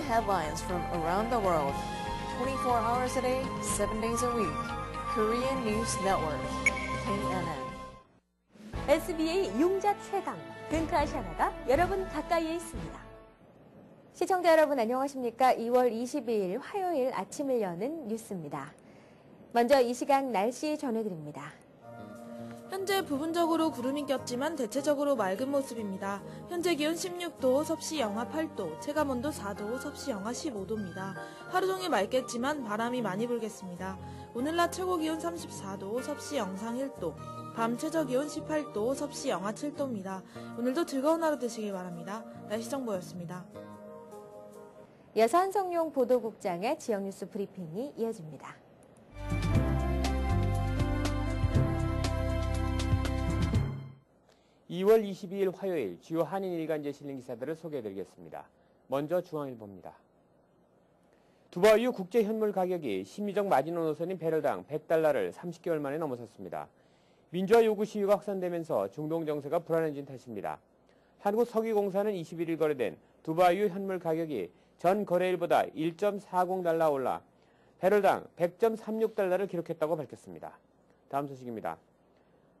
Headlines from around the world. 24 hours a day, 7 days a week. Korean News Network. KNN. SBA 용자 최강. 근크아시아나가 여러분 가까이에 있습니다. 시청자 여러분 안녕하십니까? 2월 22일 화요일 아침을 여는 뉴스입니다. 먼저 이 시간 날씨 전해드립니다. 현재 부분적으로 구름이 꼈지만 대체적으로 맑은 모습입니다. 현재 기온 16도, 섭씨 영하 8도, 체감온도 4도, 섭씨 영하 15도입니다. 하루 종일 맑겠지만 바람이 많이 불겠습니다. 오늘 낮 최고 기온 34도, 섭씨 영상 1도, 밤 최저 기온 18도, 섭씨 영하 7도입니다. 오늘도 즐거운 하루 되시길 바랍니다. 날씨 정보였습니다. 이어서 한성용 보도국장의 지역뉴스 브리핑이 이어집니다. (2월 22일) 화요일 주요 한인 일간지에 실린 기사들을 소개해드리겠습니다. 먼저 중앙일보입니다. 두바이유 국제 현물 가격이 심리적 마지노 노선인 배럴당 $100를 30개월 만에 넘어섰습니다. 민주화 요구 시위가 확산되면서 중동 정세가 불안해진 탓입니다. 한국석유공사는 21일 거래된 두바이유 현물 가격이 전 거래일보다 $1.40 올라 배럴당 $100.36를 기록했다고 밝혔습니다. 다음 소식입니다.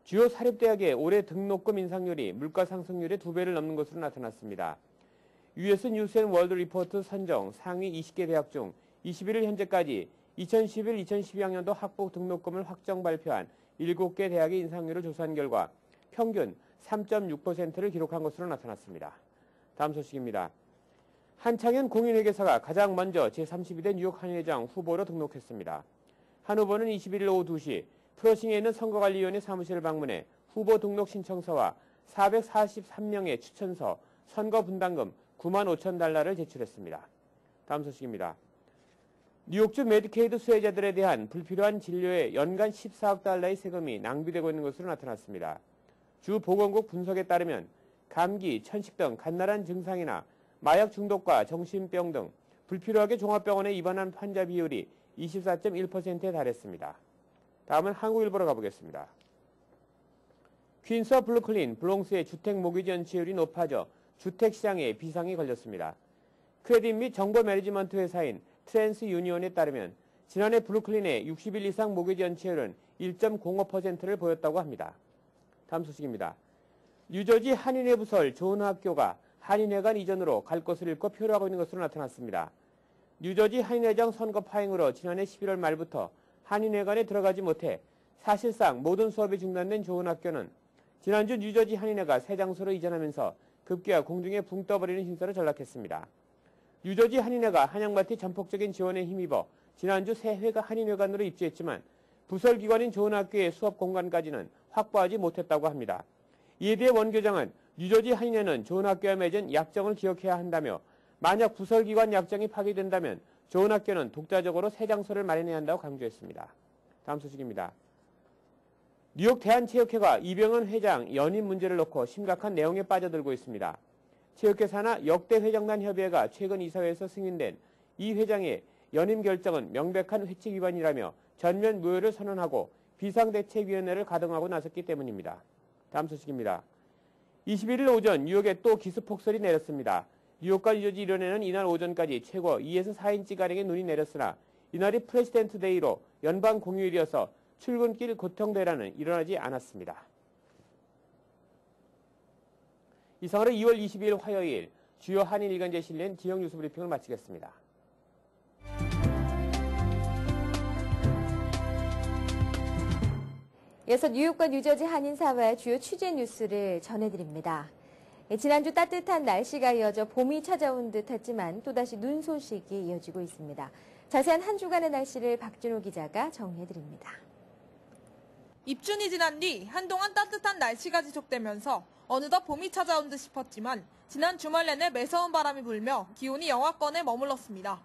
주요 사립대학의 올해 등록금 인상률이 물가 상승률의 2배를 넘는 것으로 나타났습니다. US 뉴스 앤 월드 리포트 선정 상위 20개 대학 중 21일 현재까지 2011-2012학년도 학부 등록금을 확정 발표한 7개 대학의 인상률을 조사한 결과 평균 3.6%를 기록한 것으로 나타났습니다. 다음 소식입니다. 한창현 공인회계사가 가장 먼저 제32대 뉴욕 한인회장 후보로 등록했습니다. 한 후보는 21일 오후 2시 프러싱에 있는 선거관리위원회 사무실을 방문해 후보 등록 신청서와 443명의 추천서, 선거 분담금 $95,000를 제출했습니다. 다음 소식입니다. 뉴욕주 메디케이드 수혜자들에 대한 불필요한 진료에 연간 $14억 세금이 낭비되고 있는 것으로 나타났습니다. 주 보건국 분석에 따르면 감기, 천식 등 갓날한 증상이나 마약 중독과 정신병 등 불필요하게 종합병원에 입원한 환자 비율이 24.1%에 달했습니다. 다음은 한국일보로 가보겠습니다. 퀸스와 브루클린, 브롱스의 주택 모기지 연체율이 높아져 주택시장에 비상이 걸렸습니다. 크레딧 및 정보 매니지먼트 회사인 트랜스 유니온에 따르면 지난해 브루클린의 60일 이상 모기지 연체율은 1.05%를 보였다고 합니다. 다음 소식입니다. 뉴저지 한인회 부설 좋은 학교가 한인회관 이전으로 갈 곳을 잃고 표류하고 있는 것으로 나타났습니다. 뉴저지 한인회장 선거 파행으로 지난해 11월 말부터 한인회관에 들어가지 못해 사실상 모든 수업이 중단된 좋은 학교는 지난주 뉴저지 한인회가 새 장소로 이전하면서 급기야 공중에 붕 떠버리는 신세로 전락했습니다. 뉴저지 한인회가 한양마트 전폭적인 지원에 힘입어 지난주 새 한인회관으로 입주했지만 부설기관인 좋은 학교의 수업 공간까지는 확보하지 못했다고 합니다. 이에 대해 원교장은 뉴저지 한인회는 좋은 학교와 맺은 약정을 기억해야 한다며 만약 부설기관 약정이 파기된다면 좋은 학교는 독자적으로 새 장소를 마련해야 한다고 강조했습니다. 다음 소식입니다. 뉴욕 대한체육회가 이병헌 회장 연임 문제를 놓고 심각한 내용에 빠져들고 있습니다. 체육회 산하 역대 회장단 협의회가 최근 이사회에서 승인된 이 회장의 연임 결정은 명백한 회칙 위반이라며 전면 무효를 선언하고 비상대책위원회를 가동하고 나섰기 때문입니다. 다음 소식입니다. 21일 오전 뉴욕에 또 기습폭설이 내렸습니다. 뉴욕과 뉴저지 일원에는 이날 오전까지 최고 2에서 4인치가량의 눈이 내렸으나 이날이 프레시덴트 데이로 연방 공휴일이어서 출근길 교통대란은 일어나지 않았습니다. 이상으로 2월 22일 화요일 주요 한인 일간지에 실린 지역 뉴스 브리핑을 마치겠습니다. 이어서 뉴욕과 뉴저지 한인사회의 주요 취재 뉴스를 전해드립니다. 지난주 따뜻한 날씨가 이어져 봄이 찾아온 듯 했지만 또다시 눈 소식이 이어지고 있습니다. 자세한 한 주간의 날씨를 박준호 기자가 정리해드립니다. 입춘이 지난 뒤 한동안 따뜻한 날씨가 지속되면서 어느덧 봄이 찾아온 듯 싶었지만 지난 주말 내내 매서운 바람이 불며 기온이 영하권에 머물렀습니다.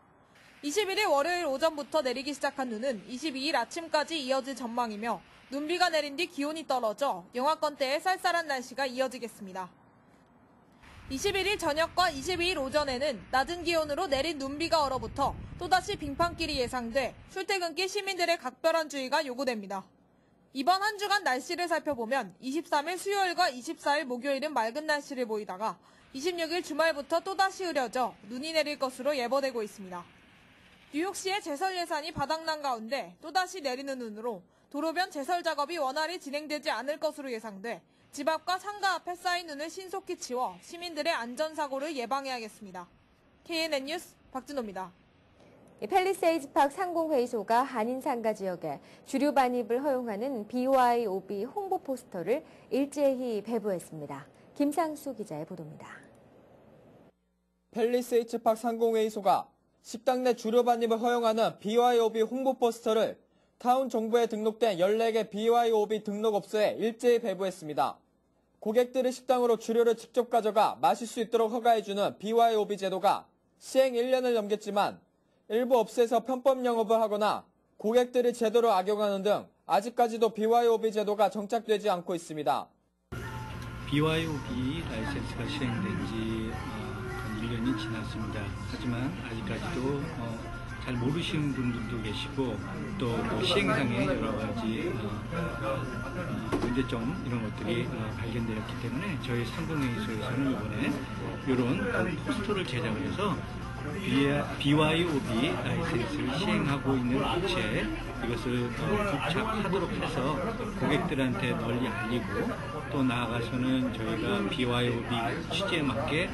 21일 월요일 오전부터 내리기 시작한 눈은 22일 아침까지 이어질 전망이며 눈비가 내린 뒤 기온이 떨어져 영하권대의 쌀쌀한 날씨가 이어지겠습니다. 21일 저녁과 22일 오전에는 낮은 기온으로 내린 눈비가 얼어붙어 또다시 빙판길이 예상돼 출퇴근길 시민들의 각별한 주의가 요구됩니다. 이번 한 주간 날씨를 살펴보면 23일 수요일과 24일 목요일은 맑은 날씨를 보이다가 26일 주말부터 또다시 흐려져 눈이 내릴 것으로 예보되고 있습니다. 뉴욕시의 제설 예산이 바닥난 가운데 또다시 내리는 눈으로 도로변 제설 작업이 원활히 진행되지 않을 것으로 예상돼 집 앞과 상가 앞에 쌓인 눈을 신속히 치워 시민들의 안전사고를 예방해야겠습니다. KNN 뉴스 박진호입니다. 팰리세이드 파크 상공회의소가 한인상가 지역에 주류 반입을 허용하는 BYOB 홍보 포스터를 일제히 배부했습니다. 김상수 기자의 보도입니다. 팰리세이드 파크 상공회의소가 식당 내 주류 반입을 허용하는 BYOB 홍보 포스터를 타운 정부에 등록된 14개 BYOB 등록업소에 일제히 배부했습니다. 고객들이 식당으로 주류를 직접 가져가 마실 수 있도록 허가해주는 BYOB 제도가 시행 1년을 넘겼지만 일부 업소에서 편법 영업을 하거나 고객들이 제도를 악용하는 등 아직까지도 BYOB 제도가 정착되지 않고 있습니다. BYOB 라이센스가 시행된 지 한 1년이 지났습니다. 하지만 아직까지도 잘 모르시는 분들도 계시고 또 시행상의 여러 가지 문제점 이런 것들이 발견되었기 때문에 저희 상공회의소에서는 이번에 이런 포스터를 제작을 해서 BYOB 라이센스를 시행하고 있는 업체 이것을 부착하도록 해서 고객들한테 널리 알리고 또 나아가서는 저희가 BYOB 취지에 맞게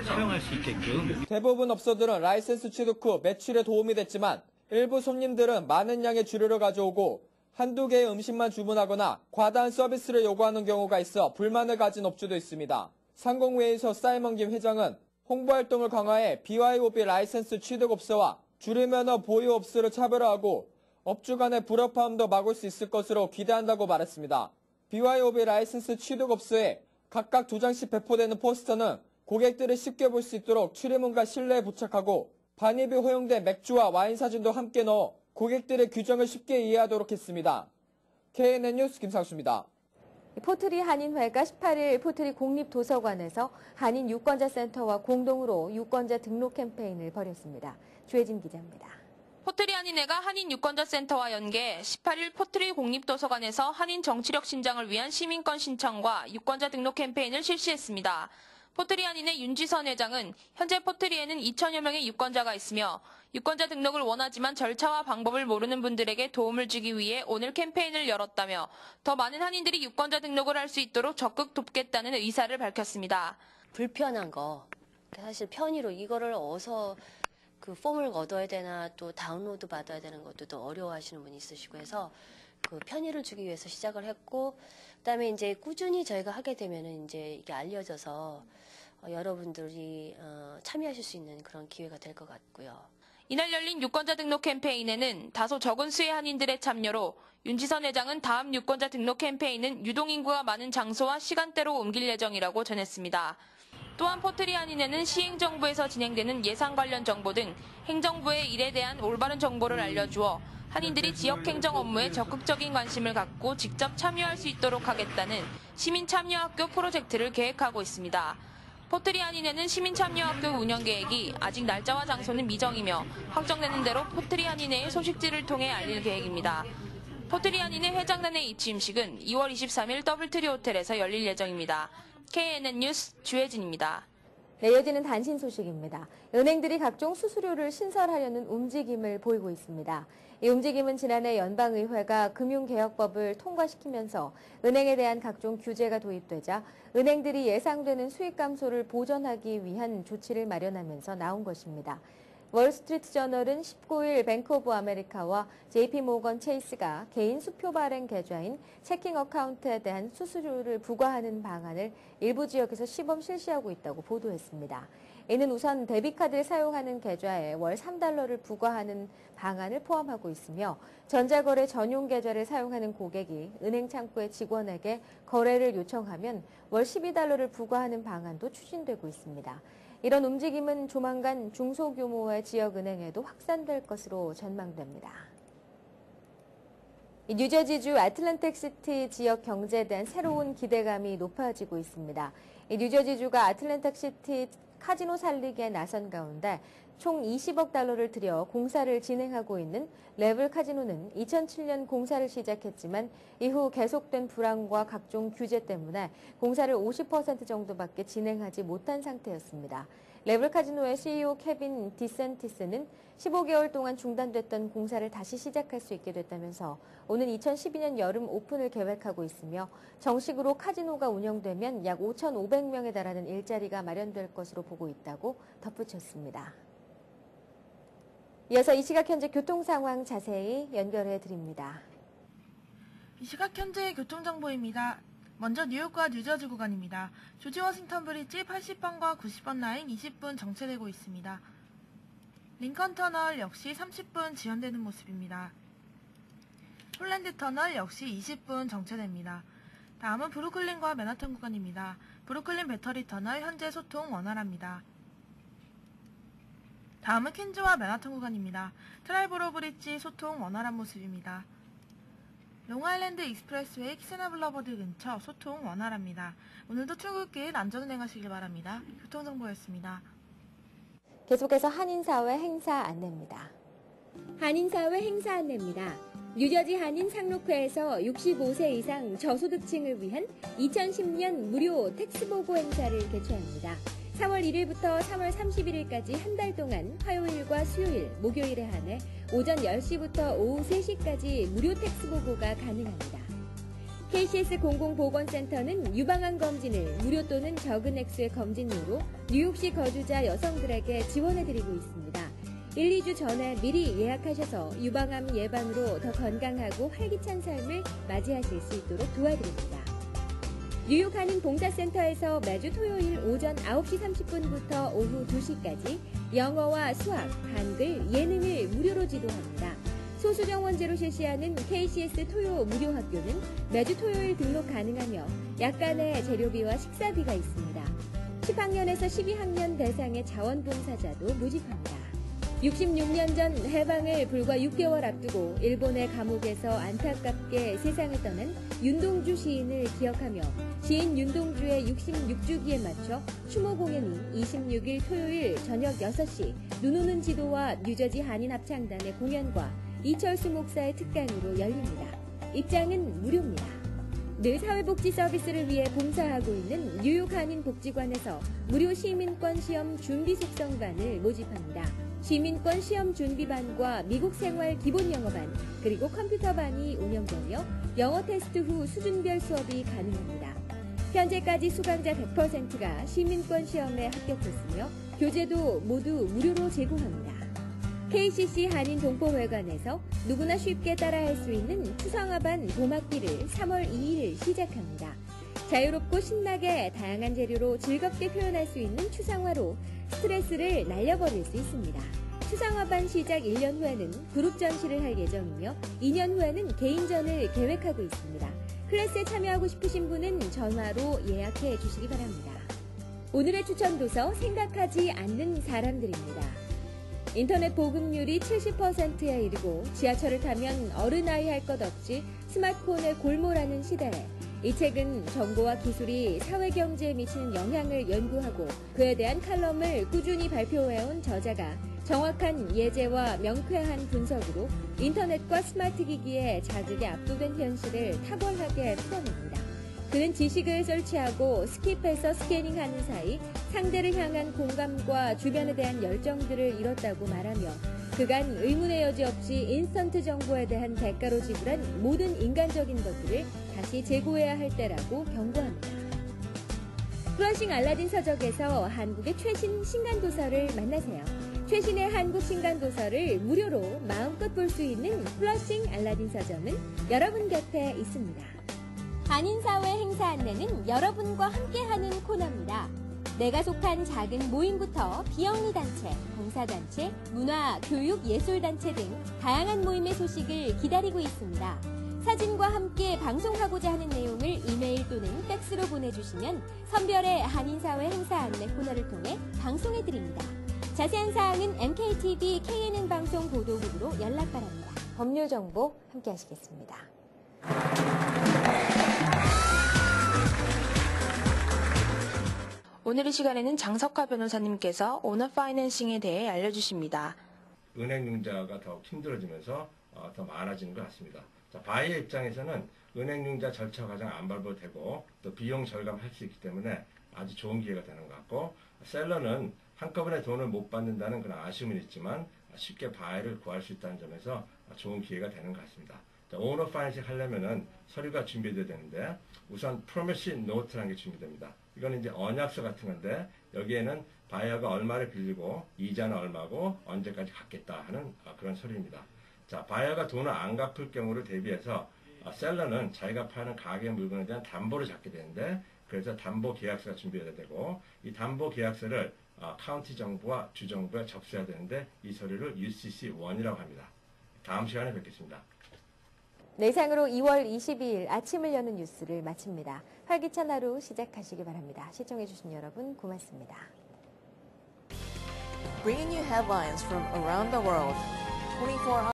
사용할 수 있게끔. 대부분 업소들은 라이센스 취득 후 매출에 도움이 됐지만 일부 손님들은 많은 양의 주류를 가져오고 한두 개의 음식만 주문하거나 과다한 서비스를 요구하는 경우가 있어 불만을 가진 업주도 있습니다. 상공회의소 사이먼 김 회장은 홍보활동을 강화해 BYOB 라이센스 취득업소와 주류면허 보유업소를 차별화하고 업주 간의 불협화음도 막을 수 있을 것으로 기대한다고 말했습니다. BYOB 라이센스 취득업소에 각각 2장씩 배포되는 포스터는 고객들이 쉽게 볼 수 있도록 출입문과 실내에 부착하고 반입이 허용된 맥주와 와인 사진도 함께 넣어 고객들의 규정을 쉽게 이해하도록 했습니다. KNN 뉴스 김상수입니다. 포트리 한인회가 18일 포트리 공립도서관에서 한인 유권자센터와 공동으로 유권자 등록 캠페인을 벌였습니다. 주혜진 기자입니다. 포트리 한인회가 한인 유권자센터와 연계 18일 포트리 공립도서관에서 한인 정치력 신장을 위한 시민권 신청과 유권자 등록 캠페인을 실시했습니다. 포트리 한인회 윤지선 회장은 현재 포트리에는 2천여 명의 유권자가 있으며 유권자 등록을 원하지만 절차와 방법을 모르는 분들에게 도움을 주기 위해 오늘 캠페인을 열었다며 더 많은 한인들이 유권자 등록을 할 수 있도록 적극 돕겠다는 의사를 밝혔습니다. 불편한 거, 사실 편의로 이거를 어디서 그 폼을 얻어야 되나 또 다운로드 받아야 되는 것도 또 어려워하시는 분이 있으시고 해서 그 편의를 주기 위해서 시작을 했고 그다음에 이제 꾸준히 저희가 하게 되면은 이제 이게 알려져서 여러분들이 참여하실 수 있는 그런 기회가 될 것 같고요. 이날 열린 유권자 등록 캠페인에는 다소 적은 수의 한인들의 참여로 윤지선 회장은 다음 유권자 등록 캠페인은 유동인구가 많은 장소와 시간대로 옮길 예정이라고 전했습니다. 또한 포트리 한인회는 시행정부에서 진행되는 예산 관련 정보 등 행정부의 일에 대한 올바른 정보를 알려주어 한인들이 지역행정 업무에 적극적인 관심을 갖고 직접 참여할 수 있도록 하겠다는 시민참여학교 프로젝트를 계획하고 있습니다. 포트리 한인회는 시민참여학교 운영 계획이 아직 날짜와 장소는 미정이며 확정되는 대로 포트리 한인회의 소식지를 통해 알릴 계획입니다. 포트리 한인회 회장단의 취임식은 2월 23일 더블트리 호텔에서 열릴 예정입니다. KNN 뉴스 주혜진입니다. 네, 이어지는 단신 소식입니다. 은행들이 각종 수수료를 신설하려는 움직임을 보이고 있습니다. 이 움직임은 지난해 연방의회가 금융개혁법을 통과시키면서 은행에 대한 각종 규제가 도입되자 은행들이 예상되는 수익 감소를 보전하기 위한 조치를 마련하면서 나온 것입니다. 월스트리트저널은 19일 뱅크 오브 아메리카와 JP모건 체이스가 개인 수표 발행 계좌인 체킹 어카운트에 대한 수수료를 부과하는 방안을 일부 지역에서 시범 실시하고 있다고 보도했습니다. 이는 우선 데비카드를 사용하는 계좌에 월 3달러를 부과하는 방안을 포함하고 있으며 전자거래 전용 계좌를 사용하는 고객이 은행 창구의 직원에게 거래를 요청하면 월 12달러를 부과하는 방안도 추진되고 있습니다. 이런 움직임은 조만간 중소규모의 지역은행에도 확산될 것으로 전망됩니다. 뉴저지주 애틀랜틱시티 지역 경제에 대한 새로운 기대감이 높아지고 있습니다. 뉴저지주가 애틀랜틱시티 카지노 살리기에 나선 가운데 총 20억 달러를 들여 공사를 진행하고 있는 레블 카지노는 2007년 공사를 시작했지만 이후 계속된 불황과 각종 규제 때문에 공사를 50% 정도밖에 진행하지 못한 상태였습니다. 레블 카지노의 CEO 케빈 디센티스는 15개월 동안 중단됐던 공사를 다시 시작할 수 있게 됐다면서 오는 2012년 여름 오픈을 계획하고 있으며 정식으로 카지노가 운영되면 약 5,500명에 달하는 일자리가 마련될 것으로 보고 있다고 덧붙였습니다. 이어서 이 시각 현재 교통 상황 자세히 연결해 드립니다. 이 시각 현재의 교통정보입니다. 먼저 뉴욕과 뉴저지 구간입니다. 조지 워싱턴 브리지 80번과 90번 라인 20분 정체되고 있습니다. 링컨 터널 역시 30분 지연되는 모습입니다. 폴란드 터널 역시 20분 정체됩니다. 다음은 브루클린과 맨하탄 구간입니다. 브루클린 배터리 터널 현재 소통 원활합니다. 다음은 퀸즈와 맨하탄 구간입니다. 트라이버로 브릿지 소통 원활한 모습입니다. 롱아일랜드 익스프레스웨이 키스나 블러버드 근처 소통 원활합니다. 오늘도 출국길 안전운행하시길 바랍니다. 교통정보였습니다. 계속해서 한인사회 행사 안내입니다. 한인사회 행사 안내입니다. 뉴저지 한인 상록회에서 65세 이상 저소득층을 위한 2010년 무료 텍스보고 행사를 개최합니다. 3월 1일부터 3월 31일까지 한 달 동안 화요일과 수요일, 목요일에 한해 오전 10시부터 오후 3시까지 무료 텍스 보고가 가능합니다. KCS 공공보건센터는 유방암 검진을 무료 또는 적은 액수의 검진료로 뉴욕시 거주자 여성들에게 지원해드리고 있습니다. 1, 2주 전에 미리 예약하셔서 유방암 예방으로 더 건강하고 활기찬 삶을 맞이하실 수 있도록 도와드립니다. 뉴욕 한인 봉사센터에서 매주 토요일 오전 9시 30분부터 오후 2시까지 영어와 수학, 한글, 예능을 무료로 지도합니다. 소수정원제로 실시하는 KCS 토요 무료 학교는 매주 토요일 등록 가능하며 약간의 재료비와 식사비가 있습니다. 10학년에서 12학년 대상의 자원봉사자도 모집합니다. 66년 전 해방을 불과 6개월 앞두고 일본의 감옥에서 안타깝게 세상을 떠난 윤동주 시인을 기억하며 시인 윤동주의 66주기에 맞춰 추모 공연이 26일 토요일 저녁 6시 눈 오는 지도와 뉴저지 한인합창단의 공연과 이철수 목사의 특강으로 열립니다. 입장은 무료입니다. 늘 사회복지 서비스를 위해 봉사하고 있는 뉴욕 한인복지관에서 무료 시민권 시험 준비 숙성반을 모집합니다. 시민권 시험 준비반과 미국 생활 기본 영어반 그리고 컴퓨터반이 운영되며 영어 테스트 후 수준별 수업이 가능합니다. 현재까지 수강자 100%가 시민권 시험에 합격했으며 교재도 모두 무료로 제공합니다. KCC 한인 동포회관에서 누구나 쉽게 따라할 수 있는 추상화반 봄학기를 3월 2일 시작합니다. 자유롭고 신나게 다양한 재료로 즐겁게 표현할 수 있는 추상화로 스트레스를 날려버릴 수 있습니다. 추상화반 시작 1년 후에는 그룹 전시를 할 예정이며 2년 후에는 개인전을 계획하고 있습니다. 클래스에 참여하고 싶으신 분은 전화로 예약해 주시기 바랍니다. 오늘의 추천 도서 생각하지 않는 사람들입니다. 인터넷 보급률이 70%에 이르고 지하철을 타면 어른아이 할 것 없이 스마트폰에 골몰하는 시대에 이 책은 정보와 기술이 사회경제에 미치는 영향을 연구하고 그에 대한 칼럼을 꾸준히 발표해온 저자가 정확한 예제와 명쾌한 분석으로 인터넷과 스마트 기기의 자극에 압도된 현실을 탁월하게 풀어냅니다. 그는 지식을 설치하고 스킵해서 스캐닝하는 사이 상대를 향한 공감과 주변에 대한 열정들을 잃었다고 말하며 그간 의문의 여지 없이 인스턴트 정보에 대한 대가로 지불한 모든 인간적인 것들을 다시 재고해야 할 때라고 경고합니다. 플러싱 알라딘 서적에서 한국의 최신 신간도서를 만나세요. 최신의 한국 신간도서를 무료로 마음껏 볼 수 있는 플러싱 알라딘 서점은 여러분 곁에 있습니다. 한인사회 행사 안내는 여러분과 함께하는 코너입니다. 내가 속한 작은 모임부터 비영리 단체, 봉사단체, 문화, 교육, 예술단체 등 다양한 모임의 소식을 기다리고 있습니다. 사진과 함께 방송하고자 하는 내용을 이메일 또는 팩스로 보내주시면 선별의 한인사회 행사 안내 코너를 통해 방송해드립니다. 자세한 사항은 MKTV KNN 방송 보도국으로 연락 바랍니다. 법률 정보 함께 하시겠습니다. 오늘 이 시간에는 장석화 변호사님께서 오너 파이낸싱에 대해 알려주십니다. 은행융자가 더욱 힘들어지면서 더 많아지는 것 같습니다. 자, 바이의 입장에서는 은행융자 절차 과정 안 밟아도 되고 또 비용 절감할 수 있기 때문에 아주 좋은 기회가 되는 것 같고, 셀러는 한꺼번에 돈을 못 받는다는 그런 아쉬움은 있지만 쉽게 바이를 구할 수 있다는 점에서 좋은 기회가 되는 것 같습니다. 자, 오너 파이낸싱 하려면은 서류가 준비돼야 되는데 우선 프로미스 노트라는 게 준비됩니다. 이거는 이제 언약서 같은 건데 여기에는 바이어가 얼마를 빌리고 이자는 얼마고 언제까지 갚겠다 하는 그런 서류입니다. 자, 바이어가 돈을 안 갚을 경우를 대비해서 셀러는 자기가 파는 가계 물건에 대한 담보를 잡게 되는데, 그래서 담보 계약서가 준비해야 되고 이 담보 계약서를 카운티 정부와 주 정부에 접수해야 되는데 이 서류를 UCC1이라고 합니다. 다음 시간에 뵙겠습니다. 네, 이상으로 2월 22일 아침을 여는 뉴스를 마칩니다. 활기찬 하루 시작하시기 바랍니다. 시청해주신 여러분 고맙습니다. Bringing you headlines from around the world. 24 hours